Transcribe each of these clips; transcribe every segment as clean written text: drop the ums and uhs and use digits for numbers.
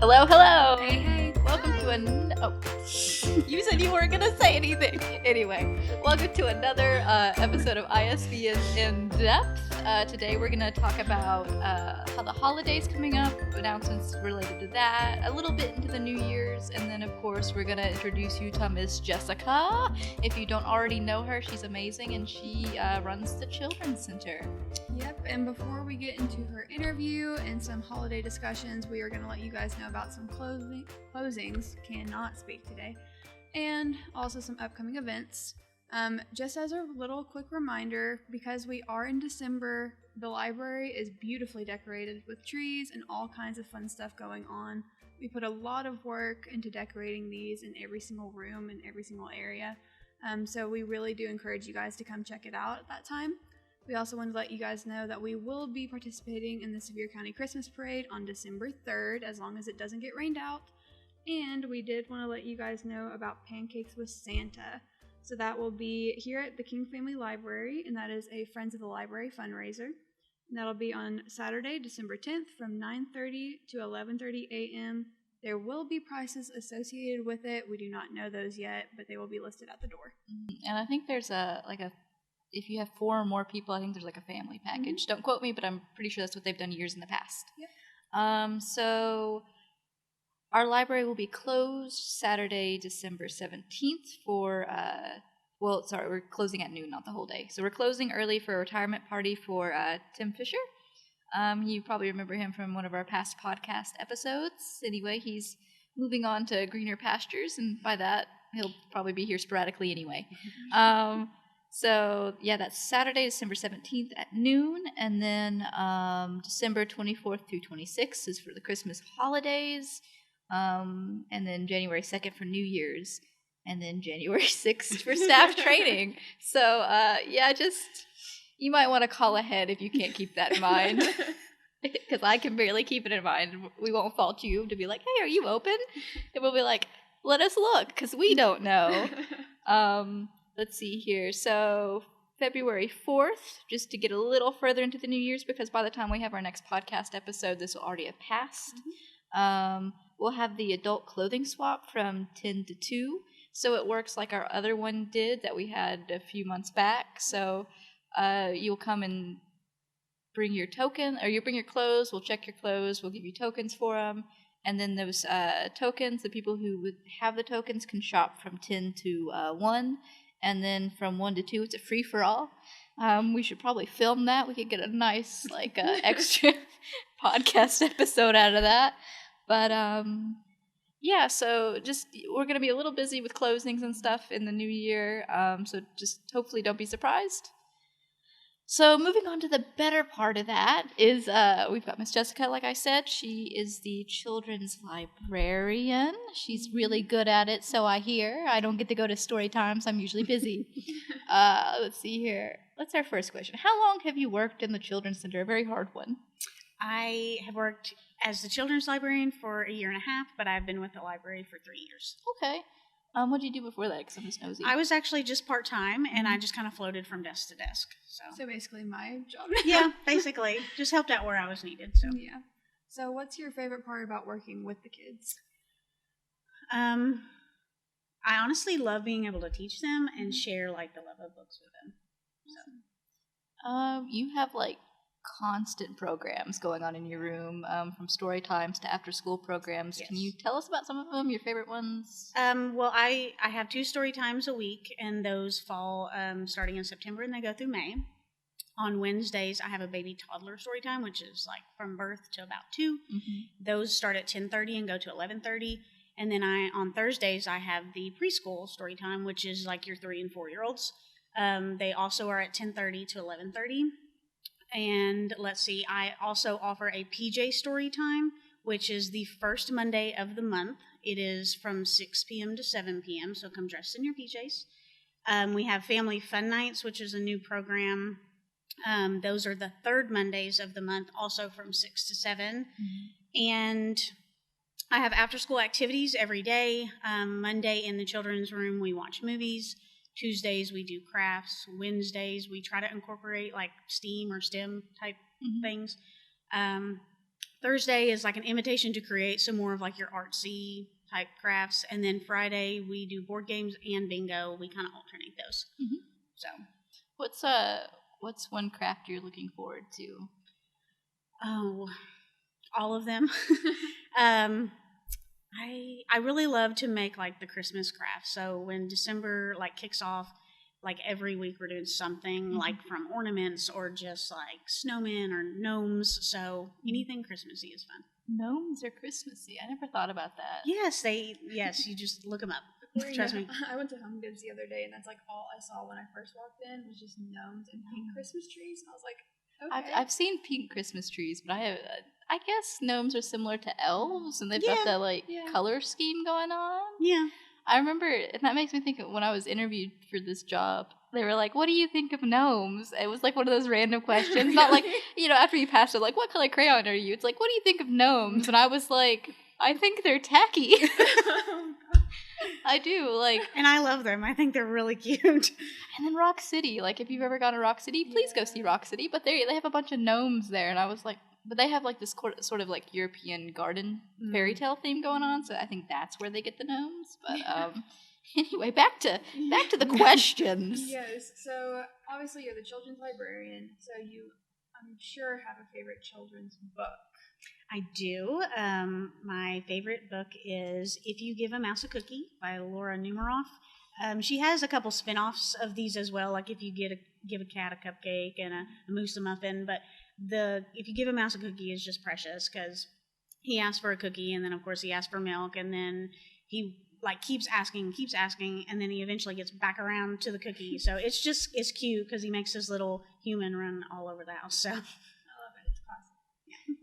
Hello, hello. Hey. Welcome to you said you weren't gonna say anything. Anyway, welcome to another episode of ISBN-Depth. Today we're gonna talk about how the holidays coming up, announcements related to that, a little bit into the New Year's, and then of course we're gonna introduce you to Miss Jessica. If you don't already know her, she's amazing and she runs the Children's Center. Yep, and before we get into her interview and some holiday discussions, we are going to let you guys know about some closings, cannot speak today, and also some upcoming events. Just as a little quick reminder, because we are in December, the library is beautifully decorated with trees and all kinds of fun stuff going on. We put a lot of work into decorating these in every single room and every single area, so we really do encourage you guys to come check it out at that time. We also want to let you guys know that we will be participating in the Sevier County Christmas Parade on December 3rd, as long as it doesn't get rained out. And we did want to let you guys know about Pancakes with Santa. So that will be here at the King Family Library, and that is a Friends of the Library fundraiser. And that'll be on Saturday, December 10th from 9:30 to 11:30 a.m. There will be prices associated with it. We do not know those yet, but they will be listed at the door. And I think there's if you have 4 or more people, I think there's like a family package. Don't quote me, but I'm pretty sure that's what they've done years in the past. Yep. So our library will be closed Saturday, December 17th for, we're closing at noon, not the whole day. So we're closing early for a retirement party for Tim Fisher. You probably remember him from one of our past podcast episodes. Anyway, he's moving on to greener pastures, and by that, he'll probably be here sporadically anyway. So, yeah, that's Saturday, December 17th at noon, and then December 24th through 26th is for the Christmas holidays, and then January 2nd for New Year's, and then January 6th for staff training. So, you might want to call ahead if you can't keep that in mind, because I can barely keep it in mind. We won't fault you to be like, hey, are you open? And we'll be like, let us look, because we don't know. Let's see here. So February 4th, just to get a little further into the New Year's, because by the time we have our next podcast episode, this will already have passed. We'll have the adult clothing swap from 10 to 2. So it works like our other one did that we had a few months back. So you'll come and bring your token, or you bring your clothes. We'll check your clothes. We'll give you tokens for them. And then those tokens, the people who would have the tokens can shop from 10 to 1. And then from 1 to 2, it's a free-for-all. We should probably film that. We could get a nice, extra podcast episode out of that. But, so just we're going to be a little busy with closings and stuff in the new year. So just hopefully don't be surprised. So moving on to the better part of that is we've got Miss Jessica, like I said. She is the children's librarian. She's really good at it, so I hear. I don't get to go to story times. I'm usually busy. Let's see here. What's our first question? How long have you worked in the Children's Center? A very hard one. I have worked as the children's librarian for 1.5 years, but I've been with the library for 3 years. Okay. What did you do before that? Because I'm just nosy. I was actually just part-time, and I just kind of floated from desk to desk. So basically my job. Yeah, basically. Just helped out where I was needed. So yeah. So what's your favorite part about working with the kids? I honestly love being able to teach them and share, the love of books with them. So. You have, constant programs going on in your room, from story times to after-school programs. Yes. Can you tell us about some of them, your favorite ones? Well, I have 2 story times a week, and those fall starting in September, and they go through May. On Wednesdays, I have a baby toddler story time, which is from birth to about 2. Mm-hmm. Those start at 10:30 and go to 11:30. And then on Thursdays, I have the preschool story time, which is your 3 and 4-year-olds. They also are at 10:30 to 11:30. And let's see, I also offer a PJ story time, which is the first Monday of the month. It is from 6 p.m. to 7 p.m., so come dressed in your PJs. We have Family Fun Nights, which is a new program. Those are the 3rd Mondays of the month, also from 6 to 7. Mm-hmm. And I have after-school activities every day. Monday in the children's room, we watch movies. Tuesdays we do crafts. Wednesdays we try to incorporate STEAM or STEM type things. Thursday is like an invitation to create some more of like your artsy type crafts, and then Friday we do board games and bingo. We kind of alternate those. Mm-hmm. So, what's one craft you're looking forward to? Oh, all of them. I really love to make like the Christmas crafts. So when December like kicks off, like every week we're doing something like from ornaments or just like snowmen or gnomes. So anything Christmassy is fun. Gnomes are Christmassy. I never thought about that. Yes, you just look them up. Trust me. I went to Home Goods the other day, and that's like all I saw when I first walked in was just gnomes and pink Christmas trees. And I was like, okay. I've seen pink Christmas trees, but I guess gnomes are similar to elves, and they've got Yeah. that color scheme going on. Yeah. I remember, and that makes me think of when I was interviewed for this job. They were like, "What do you think of gnomes?" It was like one of those random questions, not like after you passed it, like, "What color crayon are you?" It's like, "What do you think of gnomes?" And I was like, "I think they're tacky." I do, like, and I love them. I think they're really cute. And then Rock City, like, if you've ever gone to Rock City, please go see Rock City. But they have a bunch of gnomes there, and I was like, but they have like this sort of like European garden fairy tale theme going on, so I think that's where they get the gnomes. But anyway, back to the questions. Yes. So obviously you're the children's librarian, so you, I'm sure, have a favorite children's book. I do. My favorite book is If You Give a Mouse a Cookie by Laura Numeroff. She has a couple spin-offs of these as well, like If You Give a Cat a Cupcake and a moose a muffin. But If You Give a Mouse a Cookie is just precious because he asks for a cookie, and then of course he asks for milk, and then he like keeps asking, and then he eventually gets back around to the cookie. So it's cute because he makes his little human run all over the house. So I love it. It's classic.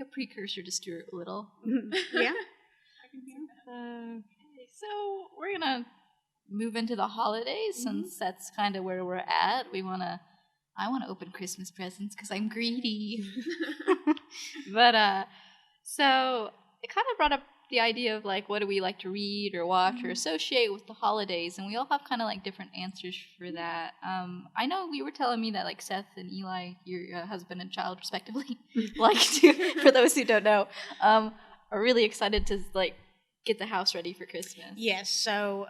A precursor to Stuart Little. Yeah. I can see that. Okay, so we're gonna move into the holidays since that's kind of where we're at. I want to open Christmas presents because I'm greedy. But so it kind of brought up the idea of like, what do we like to read or watch or associate with the holidays, and we all have kind of like different answers for that. I know you were telling me that like Seth and Eli, your husband and child respectively, like to, for those who don't know, are really excited to like get the house ready for Christmas. Yes, so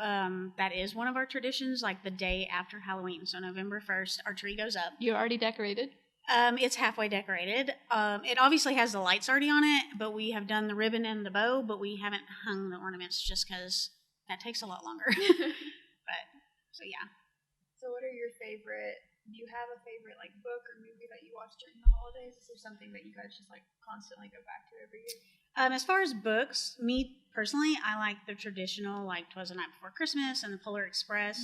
that is one of our traditions, like the day after Halloween. So November 1st, our tree goes up. You're already decorated? It's halfway decorated. It obviously has the lights already on it, but we have done the ribbon and the bow, but we haven't hung the ornaments just because that takes a lot longer. But, so yeah. So what are your favorite, do you have a favorite like book or movie that you watch during the holidays? Is there something that you guys just like constantly go back to every year? As far as books, me personally, I like the traditional, like 'Twas the Night Before Christmas and the Polar Express.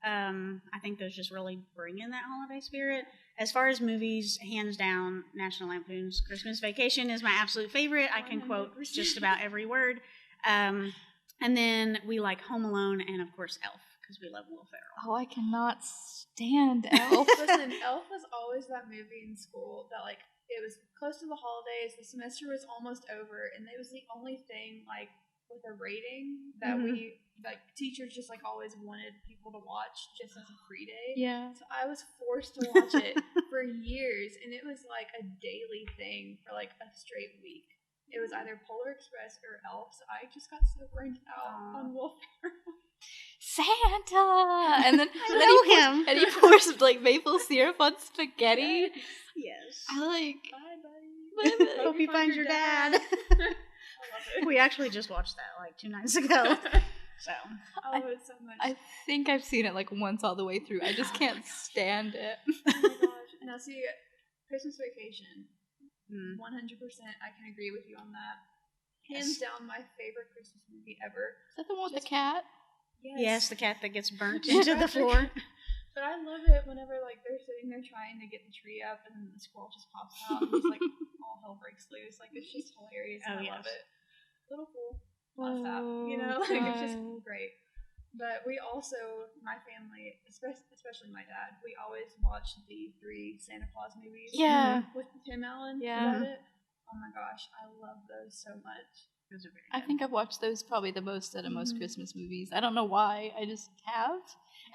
I think those just really bring in that holiday spirit. As far as movies, hands down, National Lampoon's Christmas Vacation is my absolute favorite. I can quote just about every word. And then we like Home Alone and, of course, Elf, because we love Will Ferrell. Oh, I cannot stand Elf. Listen, Elf was always that movie in school that, like, it was close to the holidays, the semester was almost over, and it was the only thing, like, with a rating that we, like, teachers just, like, always wanted people to watch just as a free day. Yeah. So I was forced to watch it for years, and it was, like, a daily thing for, like, a straight week. It was either Polar Express or Elf, so I just got so burnt out on Will Ferrell. Santa! And then, I know him. He pours, like, maple syrup on spaghetti. Yes. I like... Bye, buddy. Hope you find your dad. I love it. We actually just watched that, like, 2 nights ago. So. I love it so much. I think I've seen it, like, once all the way through. I just can't stand it. Oh my gosh. Now, see, Christmas Vacation, 100% I can agree with you on that. Hands down, my favorite Christmas movie ever. Is that the one with the cat? Yes, the cat that gets burnt into the floor. But I love it whenever, like, they're sitting there trying to get the tree up, and then the squirrel just pops out, and just, like, all hell breaks loose. Like, it's just hilarious, and I love it. Little fool. Loves that. You know, like, it's just great. But we also, my family, especially my dad, we always watch the 3 Santa Claus movies. Yeah. With Tim Allen. Yeah. Is that it? Oh my gosh, I love those so much. Those are very good. I think I've watched those probably the most out of most Christmas movies. I don't know why. I just have.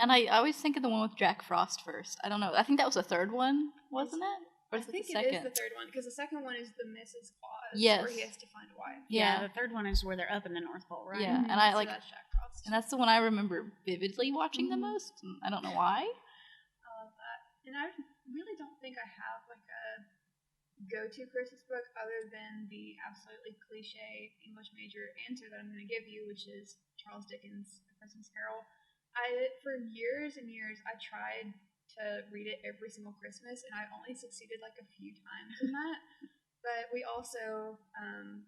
And I always think of the one with Jack Frost first. I don't know. I think that was the 3rd one, wasn't it? Or I is it think the it second? is the third one, because the second one is the Mrs. Claus, Yes. where he has to find a wife. Yeah. The third one is where they're up in the North Pole, right? Yeah, Mhm. and I So like, that's Jack Frost. and that's the one I remember vividly watching the Mhm. most. I don't know why. I love that. And I really don't think I have like a go-to Christmas book other than the absolutely cliche English major answer that I'm going to give you, which is Charles Dickens' A Christmas Carol. For years and years, I tried to read it every single Christmas, and I only succeeded like a few times in that. But we also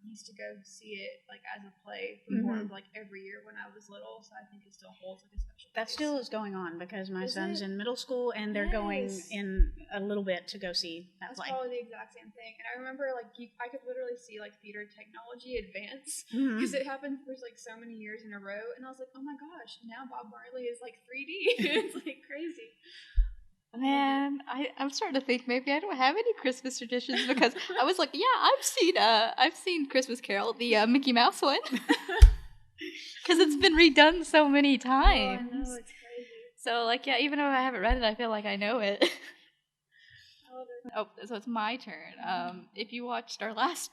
used to go see it like as a play performed like every year when I was little, so I think it still holds like a special That place. still is going on because my Is son's it? in middle school and they're going Yes. in a little bit to go see that That's play. probably the exact same thing. And I remember like I could literally see like theater technology advance Mhm. because it happened for like so many years in a row, and I was like, oh my gosh, now Bob Marley is like 3D. It's like crazy. Man, I'm starting to think maybe I don't have any Christmas traditions because I was like, yeah, I've seen Christmas Carol, the Mickey Mouse one, because it's been redone so many Oh, I times. know, it's crazy. So like, yeah, even though I haven't read it, I feel like I know it. I love it. Oh, so it's my turn. If you watched our last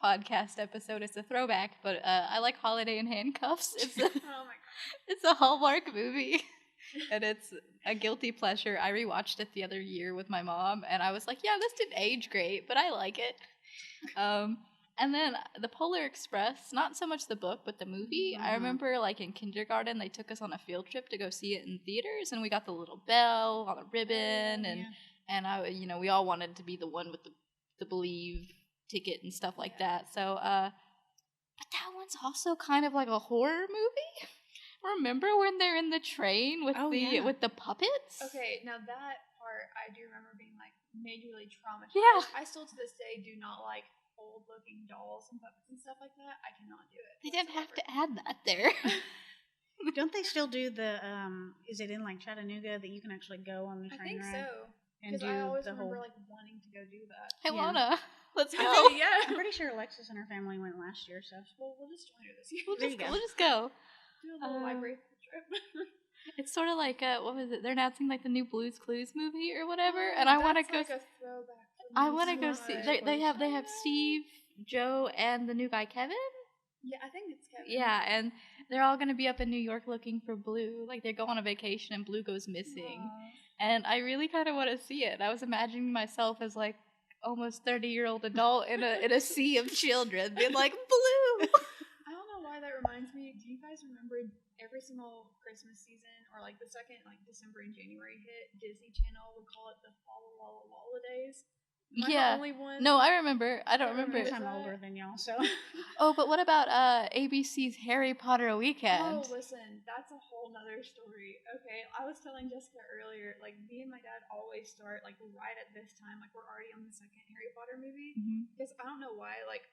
podcast episode, it's a throwback, but I like Holiday in Handcuffs. Oh my god. It's a Hallmark movie, and it's a guilty pleasure. I rewatched it the other year with my mom, and I was like, yeah, this didn't age great, but I like it. And then the Polar Express, not so much the book, but the movie. I remember, like, in kindergarten, they took us on a field trip to go see it in theaters, and we got the little bell on a ribbon, and we all wanted to be the one with the Believe ticket and stuff like that. So, but that one's also kind of like a horror movie. Remember when they're in the train with with the puppets? Okay, now that part I do remember being like majorly traumatized. Yeah. I still to this day do not like old looking dolls and puppets and stuff like that. I cannot do it. They didn't have to add that there. Don't they still do the, is it in like Chattanooga that you can actually go on the I train think ride? so. And Because do I always the remember whole... like wanting to go do that. Hey, Yeah. Launa, let's go. Yeah. I'm pretty sure Alexis and her family went last year, so... Well, we'll just join her this year. We'll There you go. just go. Do a little library trip. It's sort of like what was it? They're announcing like the new Blue's Clues movie or whatever, and I want to go. Like a throwback. I want to go see. They have Steve, Joe, and the new guy Kevin. Yeah, I think it's Kevin. Yeah, and they're all gonna be up in New York looking for Blue. Like they go on a vacation and Blue goes missing, and I really kind of want to see it. I was imagining myself as like almost 30-year-old adult in a sea of children, being like Blue. I don't know why that reminds me. Do you guys remember every single Christmas season, or like the second like December and January hit, Disney Channel would call it the Fall days? Am I the only one? No, I remember. I don't remember. I'm older than y'all, so... Oh, but what about ABC's Harry Potter Weekend? Oh, listen, that's a whole nother story. Okay, I was telling Jessica earlier, like me and my dad always start like right at this time, like we're already on the second Harry Potter movie. Because I don't know why, like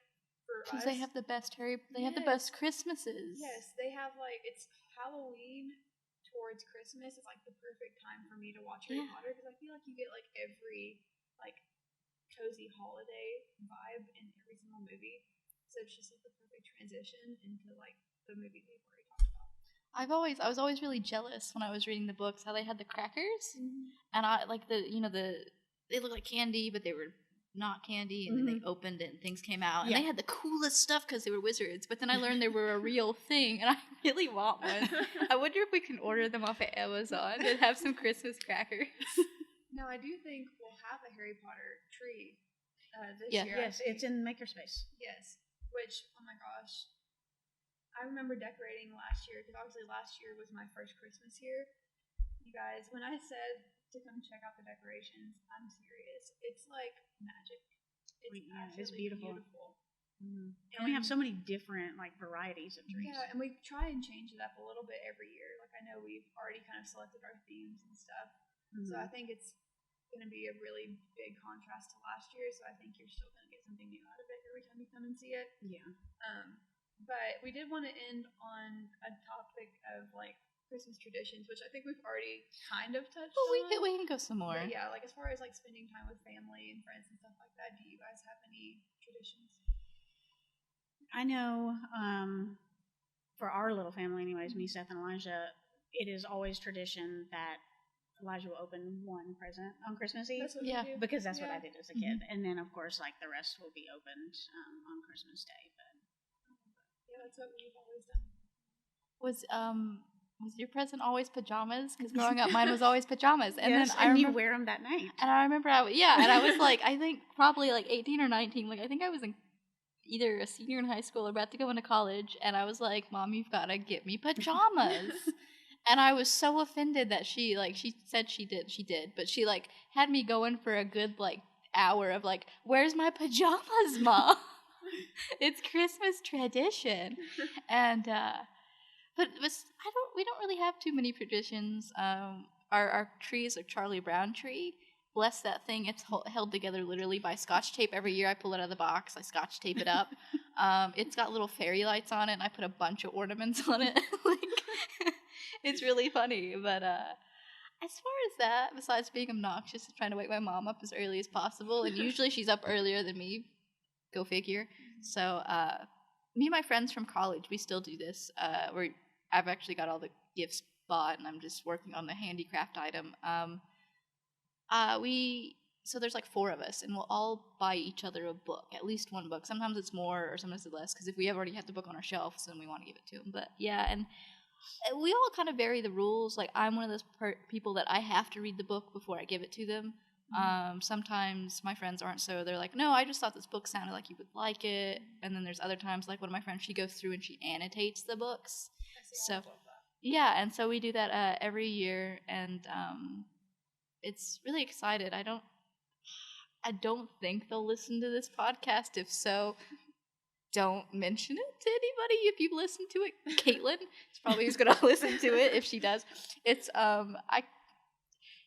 for us, because they have the best have the best Christmases. Yes, they have like it's Halloween towards Christmas. It's like the perfect time for me to watch Harry Potter because I feel like you get like every like cozy holiday vibe in every single movie. So it's just like the perfect transition into like the movie they've already talked about. I was always really jealous when I was reading the books how they had the crackers, and I like they look like candy, but they were not candy, and then they opened it and things came out, and they had the coolest stuff because they were wizards. But then I learned they were a real thing, and I really want one. I wonder if we can order them off of Amazon and have some Christmas crackers. Now I do think we'll have a Harry Potter tree this Yeah. year. Yes, it's in Makerspace. Yes, which oh my gosh, I remember decorating last year because obviously last year was my first Christmas here. You guys, when I said to come check out the decorations, I'm serious. It's like magic. It's beautiful. And we have so many different like varieties of trees. Yeah, and we try and change it up a little bit every year. Like I know we've already kind of selected our themes and stuff. So I think it's going to be a really big contrast to last year. So I think you're still going to get something new out of it every time you come and see it. Yeah. But we did want to end on a topic of like Christmas traditions, which I think we've already kind of touched on. We can go some more. But yeah, like as far as like spending time with family and friends and stuff like that, do you guys have any traditions? I know for our little family anyways, me, Seth, and Elijah, it is always tradition that Elijah will open one present on Christmas Eve. That's what Yeah. we do. Because that's what I did as a kid. Mm-hmm. And then, of course, like the rest will be opened on Christmas Day. But Yeah, that's what we've always done. Was your present always pajamas? Because growing up, mine was always pajamas. And yes, then and you wear them that night. And I remember, and I was like, I think probably like 18 or 19. Like, I think I was either a senior in high school or about to go into college. And I was like, Mom, you've got to get me pajamas. And I was so offended that she said she did. But she, like, had me going for a good, like, hour of, like, where's my pajamas, Mom? It's Christmas tradition. And, but we don't really have too many traditions. Our tree is a Charlie Brown tree. Bless that thing. It's held together literally by Scotch tape. Every year I pull it out of the box. I Scotch tape it up. It's got little fairy lights on it, and I put a bunch of ornaments on it. It's really funny. But as far as that, besides being obnoxious and trying to wake my mom up as early as possible, and usually she's up earlier than me, go figure. So me and my friends from college, we still do this. I've actually got all the gifts bought, and I'm just working on the handicraft item. So there's like 4 of us, and we'll all buy each other a book, at least one book. Sometimes it's more, or sometimes it's less, because if we already have the book on our shelves, then we want to give it to them. But yeah, and we all kind of vary the rules. Like, I'm one of those people that I have to read the book before I give it to them. Sometimes my friends aren't, so they're like, no, I just thought this book sounded like you would like it. And then there's other times, like one of my friends, she goes through and she annotates the books. So yeah, and so we do that every year, and it's really excited. I don't think they'll listen to this podcast. If so, don't mention it to anybody if you listen to it. Caitlin is probably who's gonna listen to it if she does. It's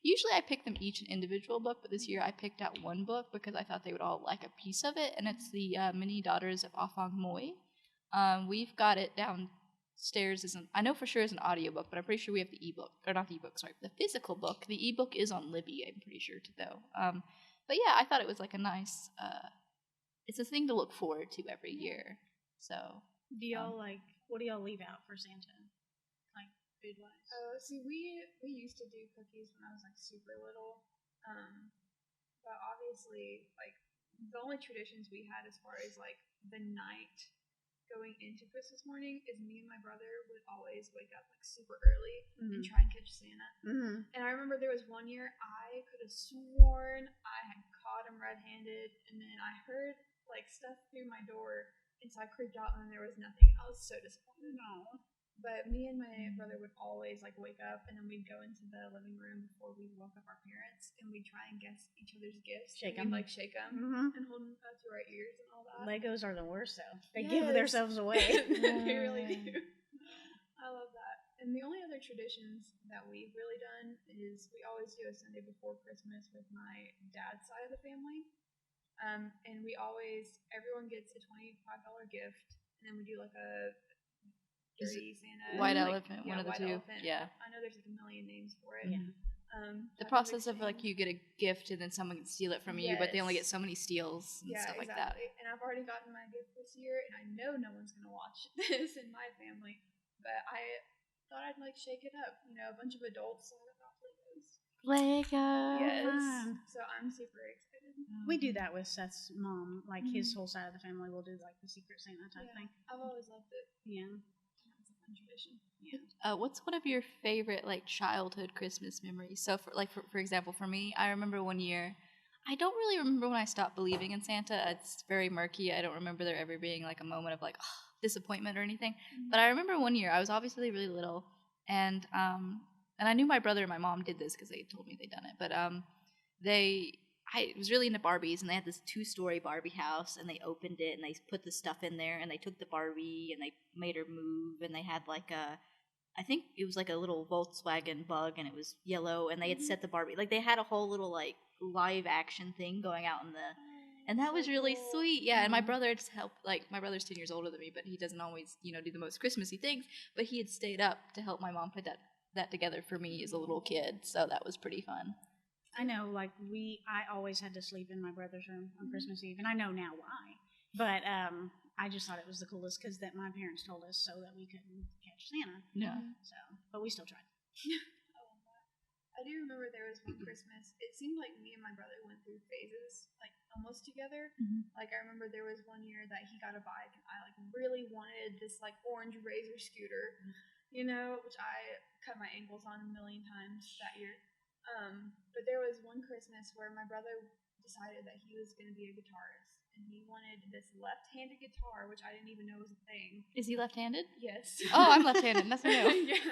Usually I pick them each an individual book, but this year I picked out one book because I thought they would all like a piece of it, and it's the Mini Daughters of Afang Moy. We've got it downstairs I know for sure as an audiobook, but I'm pretty sure we have the ebook, or not the ebook, sorry, the physical book. The ebook is on Libby, I'm pretty sure, though. But yeah, I thought it was like a nice, it's a thing to look forward to every year. So. Do y'all what do y'all leave out for Santa? Like, food-wise? See, we used to do cookies when I was like super little, but obviously, like, the only traditions we had as far as like the night going into Christmas morning is me and my brother would always wake up like super early and try and catch Santa. And I remember there was one year I could have sworn I had caught him red-handed, and then I heard like stuff through my door, and so I creeped out and there was nothing. I was so disappointed. No. But me and my brother would always like wake up, and then we'd go into the living room before we woke up our parents, and we'd try and guess each other's gifts. Shake them, them, and hold them to our ears and all that. Legos are the worst, though. They give themselves away. They really do. I love that. And the only other traditions that we've really done is we always do a Sunday before Christmas with my dad's side of the family, and everyone gets a $25 gift, and then we do like a dirty Santa, White elephant, one of the two. Elephant. Yeah. I know there's like a million names for it. Yeah. The process of like you get a gift and then someone can steal it from you, but they only get so many steals and stuff like that. And I've already gotten my gift this year, and I know no one's gonna watch this in my family, but I thought I'd like shake it up. You know, a bunch of adults saw about Legos. Legos. Yes. So I'm super excited. We do that with Seth's mom. Like his whole side of the family will do like the Secret Santa type thing. I've always loved it. Yeah. Tradition. Yeah. What's one of your favorite like childhood Christmas memories? So for example, for me, I remember one year. I don't really remember when I stopped believing in Santa. It's very murky. I don't remember there ever being like a moment of like disappointment or anything. But I remember one year I was obviously really little, and I knew my brother and my mom did this because they told me they'd done it. But I was really into Barbies, and they had this 2-story Barbie house, and they opened it, and they put the stuff in there, and they took the Barbie, and they made her move, and they had like I think it was like a little Volkswagen Bug, and it was yellow, and they had set the Barbie, like they had a whole little like live action thing going out in and that was really sweet. Yeah, and my brother just helped, like my brother's 10 years older than me, but he doesn't always, do the most Christmassy things, but he had stayed up to help my mom put that together for me as a little kid, so that was pretty fun. I know, like, I always had to sleep in my brother's room on Christmas Eve, and I know now why. But I just thought it was the coolest because that my parents told us so that we couldn't catch Santa. Yeah. So, but we still tried. I do remember there was one Christmas. It seemed like me and my brother went through phases, like almost together. Like I remember there was one year that he got a bike, and I like really wanted this like orange Razor scooter, you know, which I cut my ankles on a million times that year. But there was one Christmas where my brother decided that he was going to be a guitarist, and he wanted this left-handed guitar, which I didn't even know was a thing. Is he left-handed? Yes. Oh, I'm left-handed. That's new. Yeah.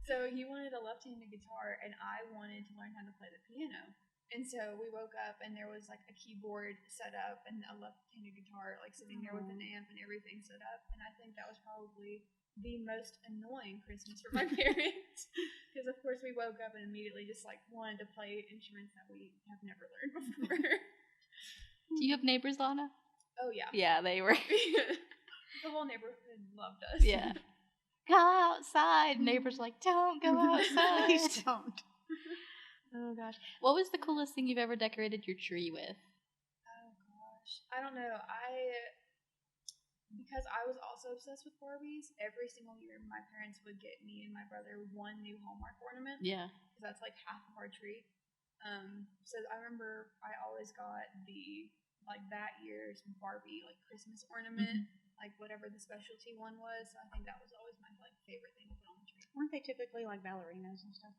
So he wanted a left-handed guitar, and I wanted to learn how to play the piano. And so we woke up, and there was like a keyboard set up and a left-handed guitar like sitting there with an amp and everything set up. And I think that was probably the most annoying Christmas for my parents, because of course we woke up and immediately just like wanted to play instruments that we have never learned before. Do you have neighbors, Launa? Oh yeah. Yeah, they were. The whole neighborhood loved us. Yeah. Go outside. Neighbors like, don't go outside. Please don't. Oh gosh. What was the coolest thing you've ever decorated your tree with? Oh gosh. I don't know. Because I was also obsessed with Barbies, every single year my parents would get me and my brother one new Hallmark ornament. Yeah. Because that's like half of our tree. So I remember I always got that year's Barbie like Christmas ornament, like whatever the specialty one was. So I think that was always my like favorite thing to put on the tree. Weren't they typically like ballerinas and stuff?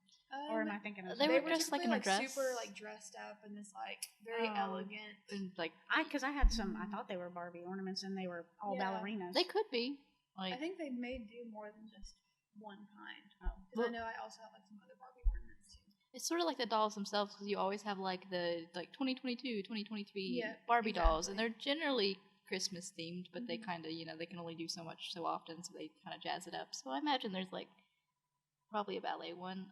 Or am I thinking of They something? were dressed like in a dress. Super like dressed up and this like very elegant. And, like, Because I had some, I thought they were Barbie ornaments and they were all ballerinas. they could be. Like, I think they may do more than just one kind. Because Well- I know I also have like some other Barbie ornaments too. it's sort of like the dolls themselves, because you always have like the 2022, 2023 Yeah, Barbie dolls, and exactly. they're generally Christmas themed, but they kind of, they can only do so much so often, so they kind of jazz it up. So I imagine there's like probably a ballet one.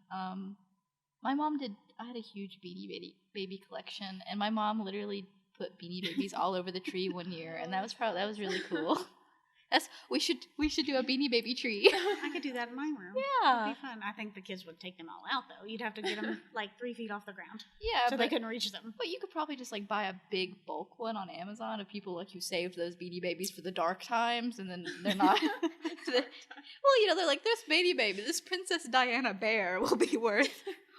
My mom did. I had a huge Beanie Baby collection, and my mom literally put Beanie Babies all over the tree one year, and that was really cool. We should do a Beanie Baby tree. I could do that in my room. Yeah. It'd be fun. I think the kids would take them all out, though. You'd have to get them like 3 feet off the ground Yeah, so they couldn't reach them. But you could probably just like buy a big bulk one on Amazon of people like who saved those Beanie Babies for the dark times, and then they're not. They're like, this Beanie Baby, this Princess Diana bear will be worth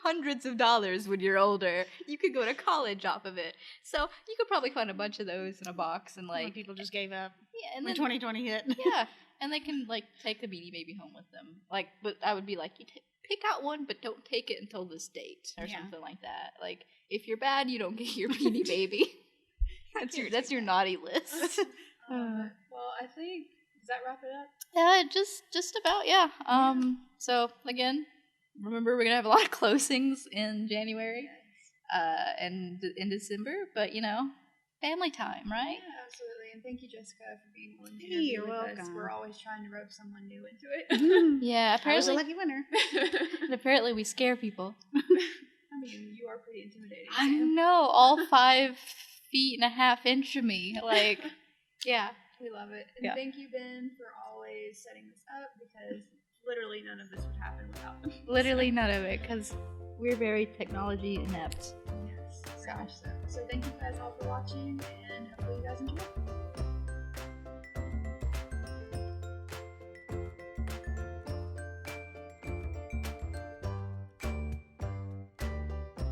hundreds of dollars when you're older. You could go to college off of it. So you could probably find a bunch of those in a box and When like people just gave up and when then 2020 hit. yeah, and they can like take the Beanie Baby home with them. Like, but I would be like, pick out one, but don't take it until this date or something like that. Like, if you're bad, you don't get your Beanie Baby. That's your naughty list. Well, I think does that wrap it up? Yeah, just about, yeah. So again, remember we're gonna have a lot of closings in January, and in December, but family time, right? Yeah, absolutely. And thank you, Jessica, for being willing to Hey, interview you're with us. welcome. We're always trying to rope someone new into it. Yeah, I was a apparently, lucky winner. and apparently we scare people. I mean, you are pretty intimidating. I Sam. know, all 5 feet and a half inch of me, like, yeah. We love it. And Yeah. thank you, Ben, for always setting this up, because literally none of this would happen without them. Literally none of it, because we're very technology inept. Yes. Gosh, so thank you guys all for watching, and hopefully you guys enjoy.